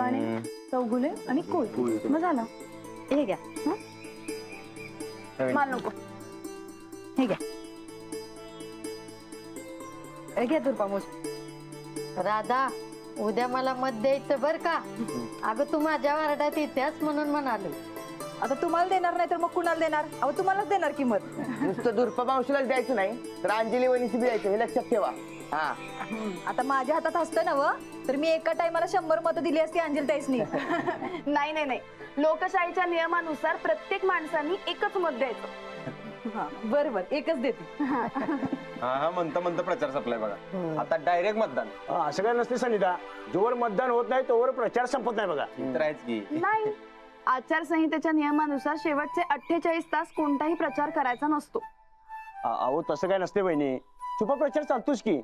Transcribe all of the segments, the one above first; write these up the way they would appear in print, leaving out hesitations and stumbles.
नरवाणे, चौगुले आणि कोळी. मग झालं. हे घ्या. माल नको. हे घ्या. हे घ्या दुर्पामोज. राधा, उद्या मला मत द्यायचं बर का? अगं तू माझ्या वार्डात येत्यास म्हणून म्हणालो. आता तुम्हाला देणार नाही तर मग कुणाला देणार? अहो तुम्हालाच देणार किंमत. नुसतं दुर्पा मावशीलाच द्यायचं नाही तर अंजली वहिनीची बी द्यायचं, हे लक्षात ठेवा. हा, आता माझ्या हातात असतं ना व तर मी एका टायमाला 100 मतं दिली असती अंजली ताईसनी. नाही नाही नाही, लोकशाहीच्या नियमानुसार प्रत्येक माणसानी एकच मत द्यायचं. बरोबर, एकच देते. हा हा, म्हणता प्रचार संपलाय बघा. आता डायरेक्ट मतदान. असं काय नसते सनिता, जोवर मतदान होत नाही तोवर प्रचार संपत नाही बघा. तर आहेच की. नाही, आचारसंहितेच्या नियमानुसार शेवटचे 48 तास कोणताही प्रचार करायचा नसतो. अहो तसं काय नसते बहिणी, छुपा प्रचार चालतोच की.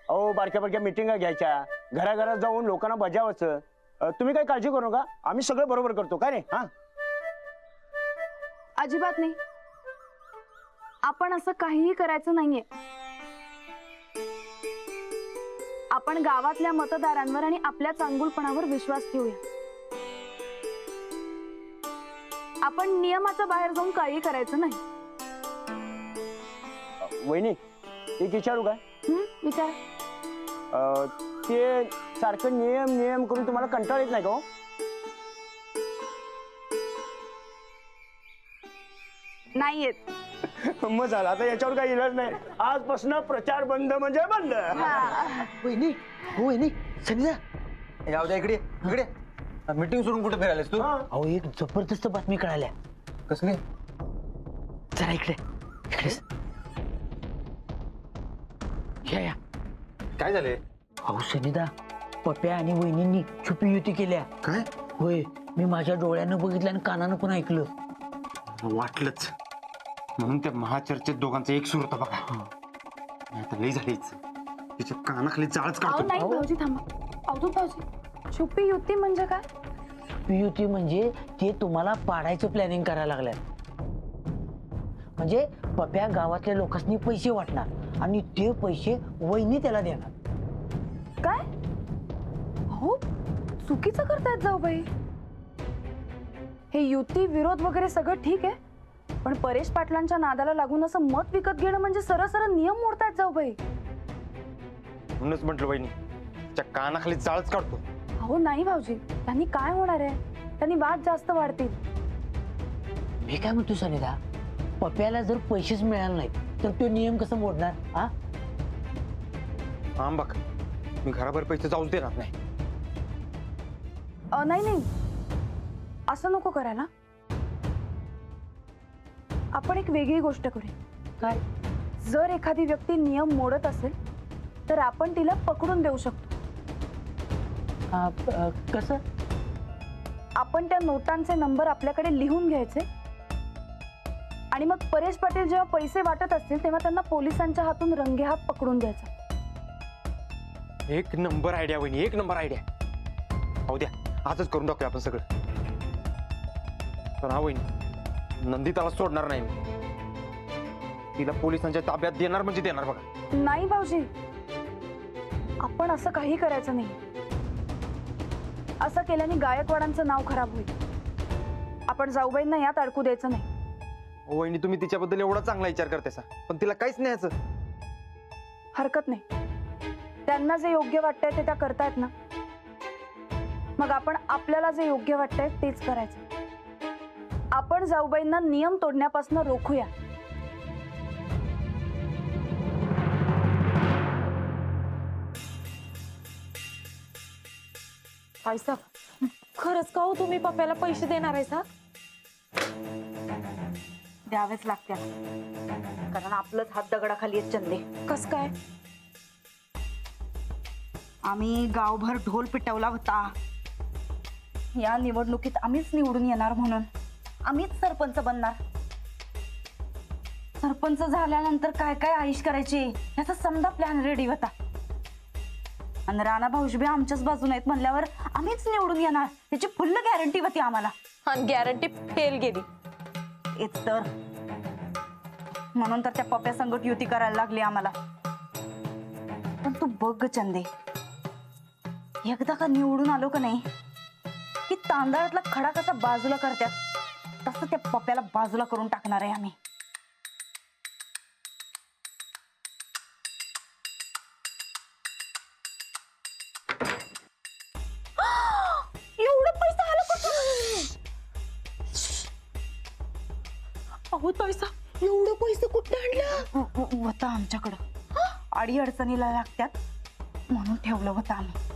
अहो बारक्या बारक्या मिटिंगा घ्यायच्या, घराघरात जाऊन लोकांना बजावायचं. तुम्ही काही काळजी करू नका, आम्ही सगळं बरोबर करतो काय नाही. हा, अजिबात नाही. आपण असं काहीही करायचं नाहीये. आपण गावातल्या मतदारांवर आणि आपल्या चांगुलपणावर विश्वास ठेवूया. आपण नियमाच्या बाहेर जाऊन काही करायचं नाही. वहिनी एक विचारू काय? विचार. ते सारखं नियम नियम करून तुम्हाला कंटाळ येत नाही का? नाही येत. मग झालं, आता याच्यावर काही इलाज नाही. आजपासून प्रचार बंद म्हणजे बंद. वहिनी हो वहिनी सनिता, जाऊ द्या इकडे इकडे. मीटिंग सोडून कुठे फिरायलास तू? अहो एक जबरदस्त बातमी कळाल्या. कसली? जरा इकडे इकडेच या. काय झाले? अहो सनिता, पप्या आणि वहिनींनी छुपी युती केल्या. काय? होय, मी माझ्या डोळ्यानं बघितलं आणि कानानं पण ऐकलं. वाटलंच, म्हणून त्या महाचर्चेत दोघांचा एक सूर होता बघा. आता लई झालीच, तिच्या कानाखाली जाळच अहो काढतो. नाही भाऊजी, थांबा. अवधूत भाऊजी, छुपी युती म्हणजे काय? छुपी युती म्हणजे ते तुम्हाला पाडायचं प्लॅनिंग करायला लागल्यात. म्हणजे पप्या गावातल्या लोकांनी पैसे वाटणार आणि ते पैसे वहिनी त्याला देणार. काय? हो, चुकीचं करतायत जाऊबाई. हे युती विरोध वगैरे सगळं ठीक आहे, पण परेश पाटलांच्या नादाला लागून असं मत विकत घेणं म्हणजे सरळ सरळ नियम मोडतायत जाऊबाई. म्हणूनच म्हटलं वहिनी, तिच्या कानाखाली जाळच काढतो. अहो नाही भाऊजी, त्यांनी काय होणार आहे? त्यांनी वाद जास्त वाढतील. मी काय म्हणतो सनिता, पप्याला जर पैसेच मिळाले नाहीत तर तो नियम कसं मोडणार? हा, बघ, मी घराभर पैसे जाऊच देणार नाही. नाही नाही, असं नको करायला. आपण एक वेगळी गोष्ट करूया. काय? जर एखादी व्यक्ती नियम मोडत असेल तर आपण तिला पकडून देऊ शकतो. कसं? आपण त्या नोटांचे नंबर आपल्याकडे लिहून घ्यायचे आणि मग परेश पाटील जेव्हा पैसे वाटत असतील तेव्हा त्यांना पोलिसांच्या हातून रंगेहात पकडून द्यायचं. एक नंबर आयडिया वहिनी, एक नंबर आयडिया. हो द्या, आजच करून टाकूया आपण सगळं. पण हा वहिनी, नंदिताला सोडणार नाही मी. तिला पोलिसांच्या ताब्यात देणार म्हणजे देणार बघा. नाही भाऊजी, आपण असं काही करायचं नाही. असं केल्याने गायकवाडांचं नाव खराब होईल. आपण जाऊबाईंना यात अडकू द्यायचं नाही. वहिनी, तुम्ही तिच्याबद्दल एवढा चांगला विचार करतेसा, पण तिला काहीच नाही याचं. हरकत नाही, त्यांना जे योग्य वाटतंय ते त्या करतायत ना, मग आपण आपल्याला जे योग्य वाटतंय तेच करायचं. आपण जाऊबाईंना नियम तोडण्यापासून रोखूया. पैसा खरंच का हो? तुम्ही पप्याला पैसे देणार आहे सा? द्यावेच लागत्या, कारण आपलंच हात दगडाखाली आहेत चंदे. कस काय? आम्ही गावभर ढोल पिटवला होता, या निवडणुकीत आम्हीच निवडून येणार म्हणून. आम्हीच सरपंच बनणार. सरपंच झाल्यानंतर काय काय आयुष करायची याचा समजा प्लॅन रेडी होता. आणि राणा भाऊजी आमच्याच बाजून आहेत म्हणल्यावर आम्हीच निवडून येणार याची फुल्ल गॅरंटी होती आम्हाला. आणि गॅरंटी फेल गेली. हेच तर, म्हणून तर त्या पप्या संगत युती करायला लागली आम्हाला. पण तू बघ चंदे, एकदा का निवडून आलो का नाही की तांदळातला खडा कसा बाजूला करतात तसं त्या पप्प्याला बाजूला करून टाकणार आहे आम्ही. एवढं पैसा आला कुठं? अहो ताईसा, एवढं पैसे कुठे आणलं? होता आमच्याकडं. अडी अडचणीला लागतात म्हणून ठेवलं होतं आम्ही.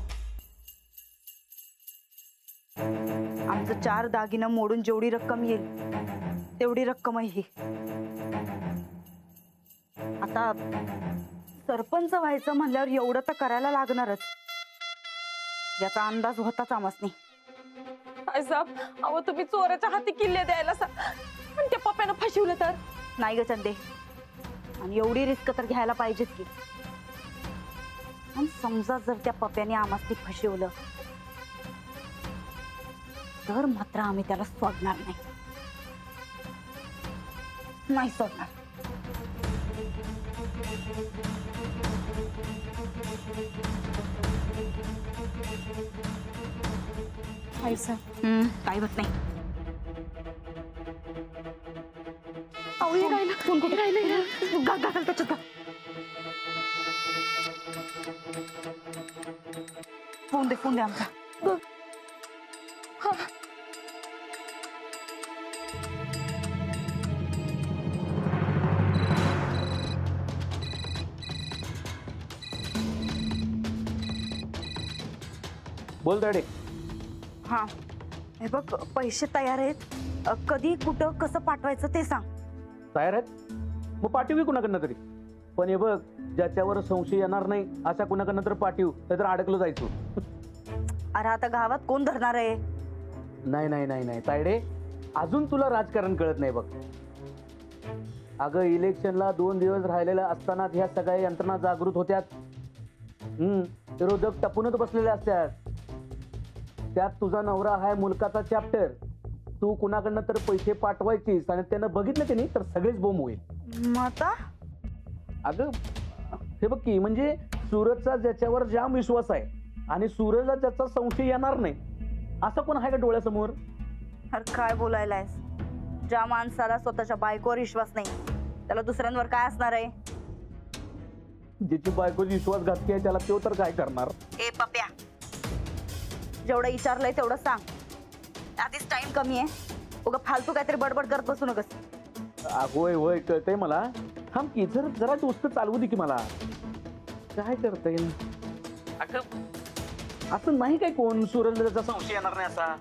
आमचं 4 दागिनं मोडून जेवढी रक्कम येईल तेवढी रक्कमही ही. आता सरपंच व्हायचं म्हणल्यावर एवढं तर करायला लागणारच. याचा अंदाज होताच आमसनी. साहेब, अहो तुम्ही चोराच्या हाती किल्ले द्यायला पण त्या पप्प्यानं फसवलं तर? नाही ग चंदे, आणि एवढी रिस्क तर घ्यायला पाहिजेच की. आणि समजा जर त्या पप्प्याने आमसनी फसवलं तर मात्र आम्ही त्याला सोडणार नाही. नाही सोडणार. काही होत नाही. फोन कुठे राहिला? घाल त्याच्यात. फोन दे आमचा. बोल तायडे. हा हे बघ, पैसे तयार आहेत. कधी कुठं कसं पाठवायचं ते सांग. तयार आहेत मग पाठवी कुणाकडनं तरी. पण हे बघ, ज्याच्यावर संशय येणार नाही अशा कुणाकडनं तर पाठव, तर अडकलं जायचो. अरे आता गावात कोण धरणार आहे? नाही नाही नाही नाही तायडे, अजून तुला राजकारण कळत नाही बघ. अगं इलेक्शनला 2 दिवस राहिलेल्या असताना ह्या सगळ्या यंत्रणा जागृत होत्यात. विरोधक टपूनच बसलेले असतात. त्यात तुझा नवरा हाय मुलकाचा चॅप्टर. तू कुणाकडनं तर पैसे पाठवायचीस आणि त्यानं बघितलं की नाही तर सगळेच बोंब होईल. मग आता अगं हे बघ की, म्हणजे सूरजचा ज्याच्यावर जाम विश्वास आहे आणि सूरजला त्याचा संशय येणार नाही असं कोण आहे का डोळ्यासमोर? अरे काय बोलायलायस? ज्या माणसाला स्वतःच्या बायकोवर विश्वास नाही त्याला दुसऱ्यांवर काय असणार आहे? ज्याची बायकोची विश्वासघातकी आहे त्याला तो तर काय करणार? ए पप्या, जेवढं विचारलंय तेवढं सांग. आधीच टाइम कमी आहे. उगा फालतू काहीतरी बडबड करत बसू नकस. होय होय कळतंय मला. थांब की, जरा दोस्त चालवू दे की मला. काय करता येईल? असं नाही काय कोण सूरजला त्याचा संशय येणार नाही असा.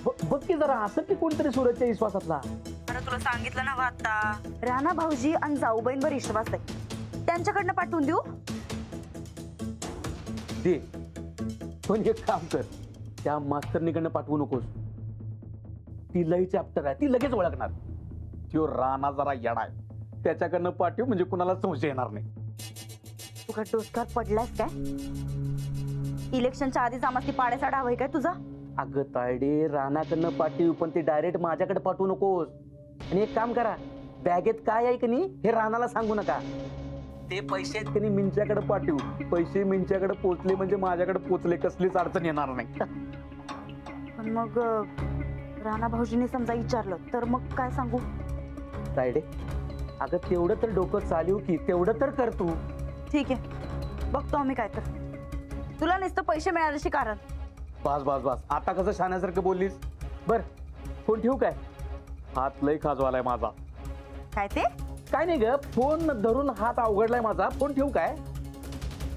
बघ की जरा, असं की कोणतरी सूरजच्या विश्वासातला. अरे तुला सांगितलं ना आता, राणा भाऊजी आणि जाऊबाईंवर विश्वास आहे. त्यांच्याकडनं पाठवून देऊ? दे, पण एक काम कर, त्या मास्तरनीकडनं पाठवू नकोस. ती लई चॅप्टर आहे, ती लगेच ओळखणार. त्यो राणा जरा येडा आहे, त्याच्याकडनं पाठव म्हणजे कुणाला संशय येणार नाही. तू काय डोसक्यावर पडलायस काय? इलेक्शनच्या आधीच आम्हाला पाड्याचा डाव आहे काय तुझा? अगं तायडे, राणाकडनं पाठव पण ते डायरेक्ट माझ्याकडे पाठवू नकोस. आणि एक काम करा, बॅगेत काय आहे की नाही हे राणाला सांगू नका. ते पैसे आहेत की नाही मिंच्याकडे पाठवू. पैसे मिंच्याकडे पोचले म्हणजे माझ्याकडे पोचले, कसलीच अडचण येणार नाही. पण मग राणा भाऊजीने समजा विचारलं तर मग काय सांगू? तायडे, अगं तेवढं तर डोकं चालू की, तेवढं तर कर तू. ठीक आहे, बघतो आम्ही काय तर. तुला नुसतं पैसे मिळाल्याशी कारण. बस बस बस, आता कसं शाण्यासारखं बोललीस. बर, फोन ठेवू काय? हात लय खाजवालाय माझा. काय ते? काय नाही ग, फोन धरून हात अवघडलाय माझा. फोन ठेवू काय?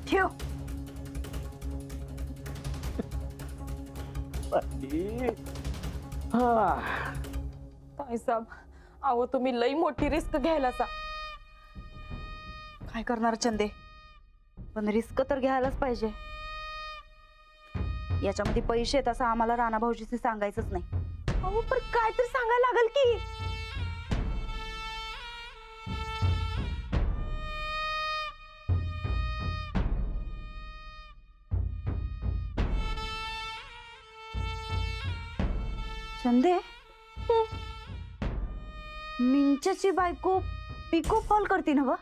ठेव. ताईसाहेब, अहो तुम्ही लई मोठी रिस्क घ्यायला सा. काय करणार चंदे, पण रिस्क तर घ्यायलाच पाहिजे. याच्यामध्ये पैसे आहेत असं आम्हाला राणा भाऊजीशी सांगायचंच नाही. अहो पण काय तर सांगायला लागल की. चंदे, मिंच्याची बायको पिको फॉल करते ना? वा,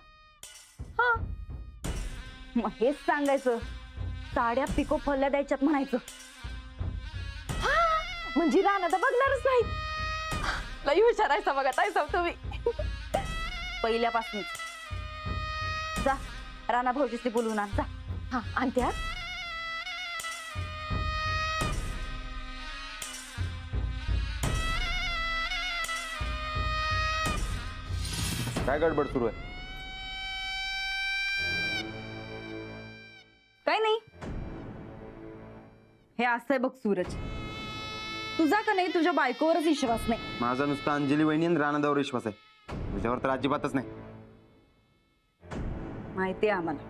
हा, मग हेच सांगायचं साड्या पिको फॉलला द्यायच्यात म्हणायचं. म्हणजे राणा तर बघणारच नाही. लई विचारायचा बघा ताई साहेब तुम्ही. पहिल्यापासून जा राणा भाऊजीशी बोलून आण जा. हा आणते. काय गडबड सुरू आहे? काय नाही. हे असं आहे बघ सूरज, तुझा का नाही तुझ्या बायकोवरच विश्वास नाही. माझा नुसता अंजली वहिनी आणि राणादावर विश्वास आहे, तुझ्यावर तर अजिबातच नाही. माहिती आहे आम्हाला.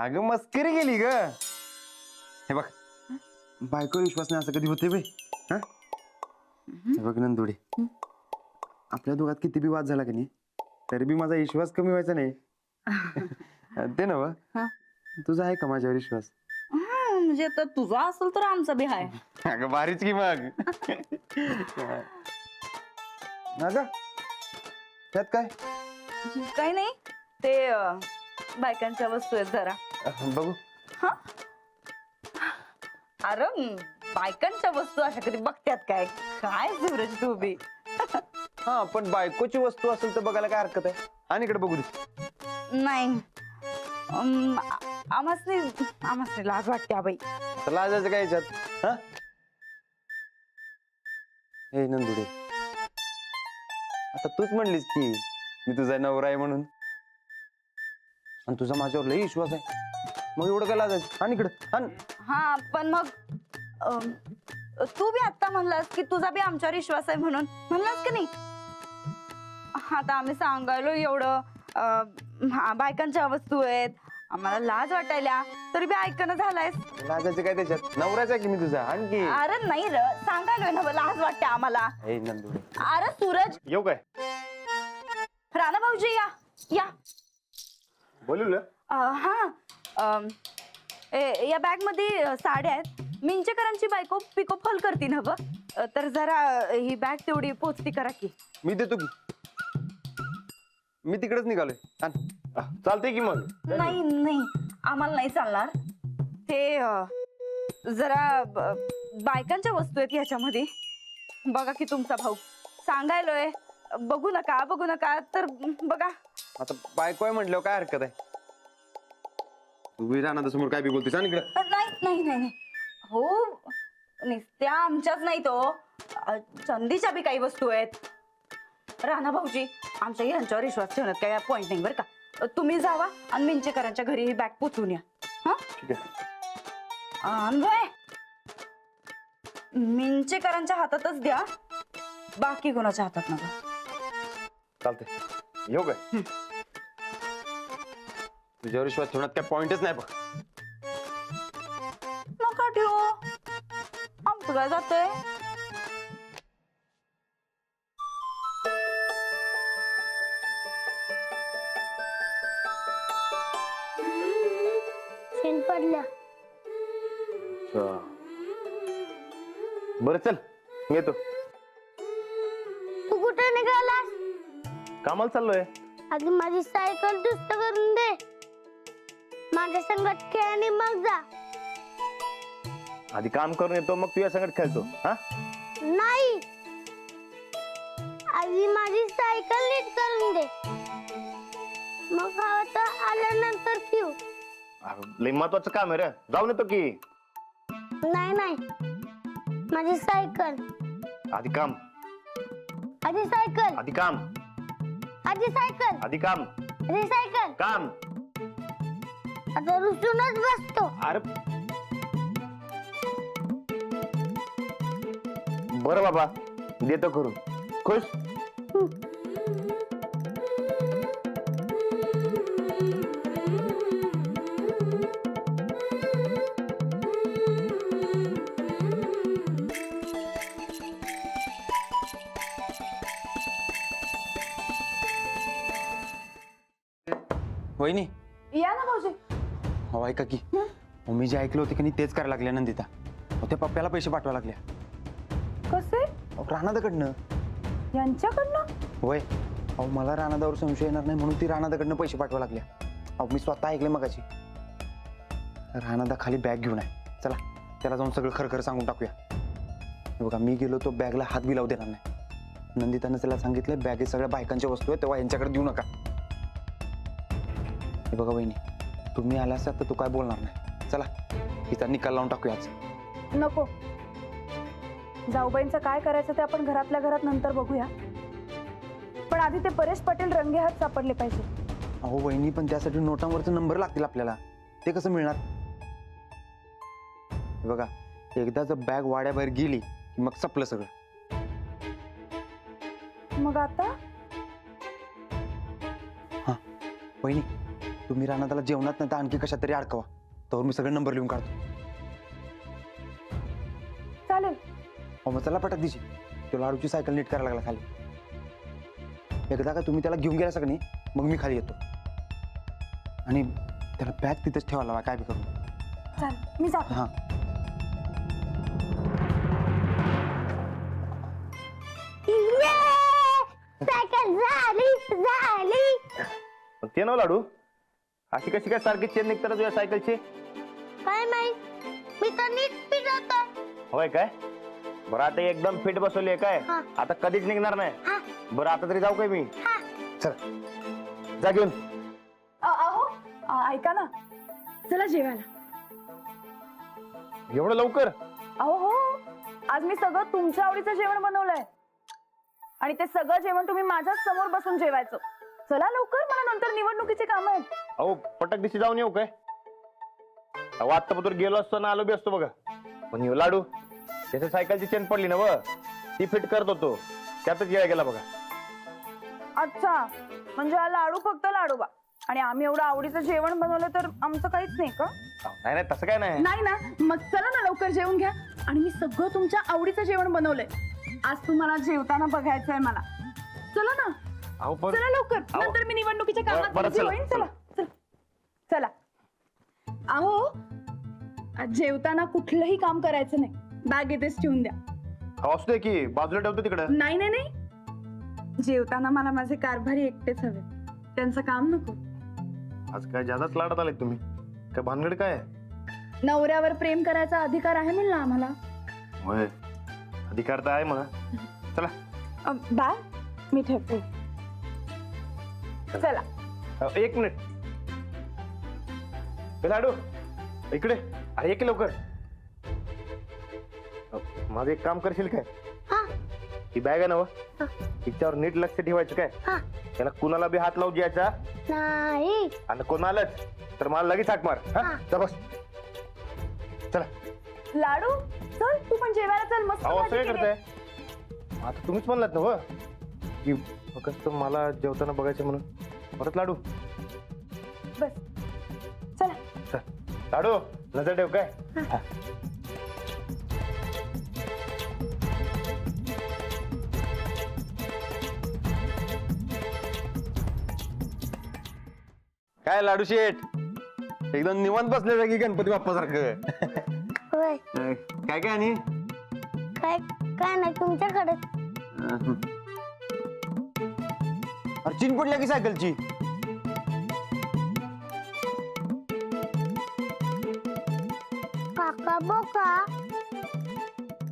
अगं मस्करी गेली ग. हे बघ, बायकोवर विश्वास नाही असं कधी होते बे? हा हे बघ नंदुडे, आपल्या दोघात किती बी वाद झाला की नाही, तरी बी माझा विश्वास कमी व्हायचा नाही. ते नव, तुझा आहे का माझ्यावर विश्वास? म्हणजे आता तुझा असेल तर आमचा बी आहे. अगं भारीच की मग. अगं त्यात काय? काही नाही, ते बायकांच्या वस्तू आहेत जरा. बघू. अरे बायकांच्या वस्तू अशा कधी बघत्यात काय? काय सूरज तू बी. हा पण बायकोची वस्तू असेल तर बघायला काय हरकत आहे? आणि इकडे बघू दे. नाही आम्हासनी लाज वाटते बाई. तर लाजायचं काय याच्यात? हा हे नंदुडे, आता तूच म्हणलीस की मी तुझा नवरा आहे म्हणून, आणि तुझा माझ्यावर लई विश्वास आहे, मग एवढं काय लाजायचं? आणि इकडं हा पण मग तू बी आता म्हणलास की तुझा बी आमच्यावर विश्वास आहे म्हणून म्हणलास की नाही. आता आम्ही सांगायलो एवढं बायकांच्या वस्तू आहेत, आम्हाला लाज वाटायला, तरी बी ऐकणं झालायस. लाजायचं काय त्याच्यात? नवराच आहे की मी तुझा. आणखी अरे नाही र, सांगायलोय ना लाज वाटते आम्हाला. हे नंदुडे, अरे सूरज, येऊ काय? राणा भाऊजी या या. बोलू हा या बॅग मध्ये साड्या आहेत. मिंचेकरांची बायको पिको फॉल करते ना ब, तर जरा ही बॅग तेवढी पोचती करा की. मी देतो की, मी तिकडेच निघालोय. चालते की मग? नाही नाही आम्हाला नाही चालणार. ते जरा बायकांच्या वस्तू आहेत याच्यामध्ये. बघा की तुमचा भाऊ सांगायलोय बघू नका तर बघा. आता बायको आहे म्हटल्यावर काय हरकत आहे? तू राहणार समोर काय बी बोलतेस? आणि इकडे नाही नाही नाही हो, नुसत्या आमच्याच नाही तो चंदीच्या बी काही वस्तू आहेत. राणा भाऊजी आमच्या ह्यांच्यावर विश्वास ठेवण्यात काही पॉइंट नाही बरं का. तुम्ही जावा आणि मिंचेकरांच्या घरी ही बॅग पोचवून या. हा ठीक आहे. अनवय मिंचेकरांच्या हातातच द्या, बाकी कोणाच्या हातात नका. चालतंय, येऊ काय? तुझ्यावर विश्वास ठेवण्यात काय पॉइंटच नाही बघ. नका ठेवू, आमचं काय जातंय. पडल्या. बरं चल, येतो. तू कुठे निघालास? कामाला चाललोय. आधी माझी सायकल दुरुस्त करून दे, माझ्या संगत खेळ आणि मग जा. आधी काम करून येतो, मग तुझ्या संगत खेळतो. हा नाही, आधी माझी सायकल नीट करून दे, मग हवं तर आल्यानंतर खेळू. लई महत्वाचं काम आहे रे, जाऊन येतो की. नाही नाही, माझी सायकल आधी काम, आधी सायकल, आधी काम, आधी सायकल, आधी काम, आधी सायकल. काम. आता रुसूनच बसतो. अरे बरं बाबा, देतो करून. खुश? वहिनी, या ना भाऊजी. हो ऐका की, मी जे ऐकलं होते की नाही तेच करायला लागल्या नंदिता. त्या पप्प्याला पैसे पाठवा लागल्या कसे? राणादाकडनं. यांच्याकडनं? होय, अहो मला राणादावर संशय येणार नाही म्हणून ती राणादाकडनं पैसे पाठवा लागल्या. अहो मी स्वतः ऐकले मगाशी. राणादा खाली बॅग घेऊन आहे. चला त्याला जाऊन सगळं खरं खरं सांगून टाकूया. हे बघा मी गेलो तो बॅगला हात बी लावू देणार नाही. नंदितानं त्याला सांगितलं बॅगेत सगळ्या बायकांच्या वस्तू आहेत तेव्हा यांच्याकडे देऊ नका. हे बघा वहिनी तुम्ही आला असाल तर तू काय बोलणार नाही. चला तिचा निकाल लावून टाकूया आज. नको, जाऊबाईंचं काय करायचं ते आपण घरातल्या घरात नंतर बघूया, पण आधी ते परेश पाटील रंगेहात सापडले पाहिजे. अहो वहिनी पण त्यासाठी नोटांवरचे नंबर लागतील आपल्याला. ते कसं मिळणार? हे बघा एकदा जर बॅग वाड्याबाहेर गेली की मग संपलं सगळं. मग आता वहिनी तुम्ही राणादाला जेवणात नाही तर आणखी कशात तरी अडकवा. तर मी सगळे नंबर लिहून काढतो. चालेल. अहो मग चला पटत दिशी. तो लाडूची सायकल नीट करायला लागला खाली. एकदा का तुम्ही त्याला घेऊन गेला सगळं नाही मग मी खाली येतो आणि त्याला बॅग तिथेच ठेवायला हवा काय बी करून. चालेल मी जातो. हा ते ना लाडू अशी कशी काय सारखी चेन निघतात तुझ्या सायकलची? काय माहित, मी तर नीट फिरत. होय काय? बरं आता एकदम फिट बसवली आहे काय? हा. आता कधीच निघणार नाही. बरं आता तरी जाऊ काय मी? चल जा घेऊन. अहो ऐका ना, चला जेवायला. एवढं लवकर? अहो हो, आज मी सगळं तुमच्या आवडीचं जेवण बनवलंय आणि ते सगळं जेवण तुम्ही माझ्याच समोर बसून जेवायचं. चला लवकर, मला नंतर निवडणुकीची कामं आहेत. अहो पटक दिशी जाऊन येऊ काय? अहो आत्तापत्र गेलो असतो ना आलो बी असतो बघा. पण येऊ लाडू त्याच्या सायकलची चेन पडली ना व ती फिट करत होतो त्यातच येळा गेला बघा. अच्छा, म्हणजे हा लाडू फक्त लाडूबा आणि आम्ही एवढं आवडीचं जेवण बनवलं तर आमचं काहीच नाही का? नाही नाही तसं काय नाही. नाही ना, मग चला ना लवकर जेवून घ्या. आणि मी सगळं तुमच्या आवडीचं जेवण बनवलंय. आज तुम्हाला जेवताना बघायचंय मला. चला ना, अहो पण चला लवकर, अहो. नंतर मी निवडणुकीच्या कामात बरं, busy चला, होईन. चला चला. अहो आज जेवताना कुठलंही काम करायचं नाही, बॅग इथेच ठेवून द्या. अहो, असू दे की बाजूला ठेवतो तिकडं. नाही नाही नाही, जेवताना मला माझे कारभारी एकटेच हवे, त्यांचं काम नको. आज काय जादाच लाडत आले तुम्ही. काय भानगड काय? नवऱ्यावर प्रेम करायचा अधिकार आहे म्हणलं आम्हाला. होय अधिकार तर आहे मला. चला बॅग मी ठेवते. चला. एक मिनिट. ए, लाडू इकडे. अरे एक लवकर. माझं एक काम करशील काय? ही बॅग आहे ना व तिच्यावर नीट लक्ष ठेवायचं काय? त्याला कुणाला बी हात लावू द्यायचा नाही. आणि कोणालाच तर मला लगेच हाक मार. हा जा बस. चला. लाडू चल, तू पण जेवायला चल. मस्त अहो असं भाजी काय केलीये. करताय? आता तुम्हीच म्हणलात ना व की फक्त मला जेवताना बघायचं म्हणून. परत लाडू. बस चला. चल. लाडू नजर ठेव काय? हा. काय लाडू शेठ एकदम निवांत बसले की गणपती बाप्पा सारखं. होय, काय काय आणि काय काय नाही तुमच्याकडे. अरे चीन पडल्या की सायकलची. काका बोका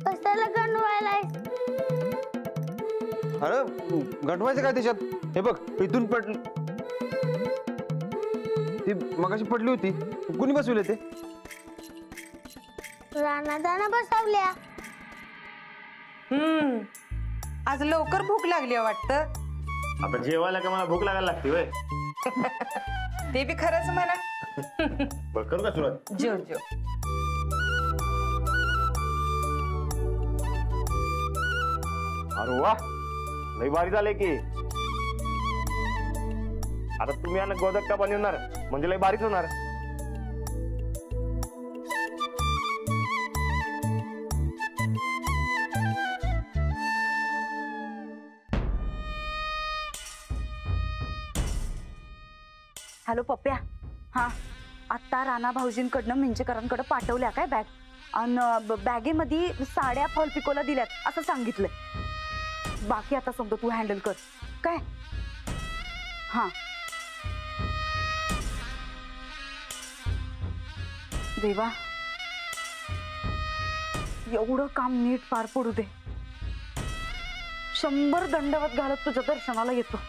कशाला गणवायलाय? अरे गंठवायचं काय त्याच्यात? हे बघ इथून पडली ती मगाशी पडली होती. कुणी बसवले ते? रानादाना बसवल्या. आज लवकर भूक लागली वाटतं. आता जेवायला का मला भूक लागायला लागते वय. ते बी खरंच म्हणा. बरं करू का सुरुवात? जेव जेव. अरे वा लई भारी झालंय की. आता तुम्ही यानं गोदक का बनवणार म्हणजे लई भारीच होणार. हॅलो पप्प्या. हा आत्ता राणा भाऊजींकडनं मिंचेकरांकडे पाठवल्या काय बॅग आणि बॅगेमध्ये साड्या फॉल पिकोला दिल्यात असं सांगितलंय. बाकी आता समजा तू हँडल कर काय. हा. देवा, एवढं काम नीट पार पडू दे. 100 दंडवत घालत तुझ्या दर्शनाला येतो.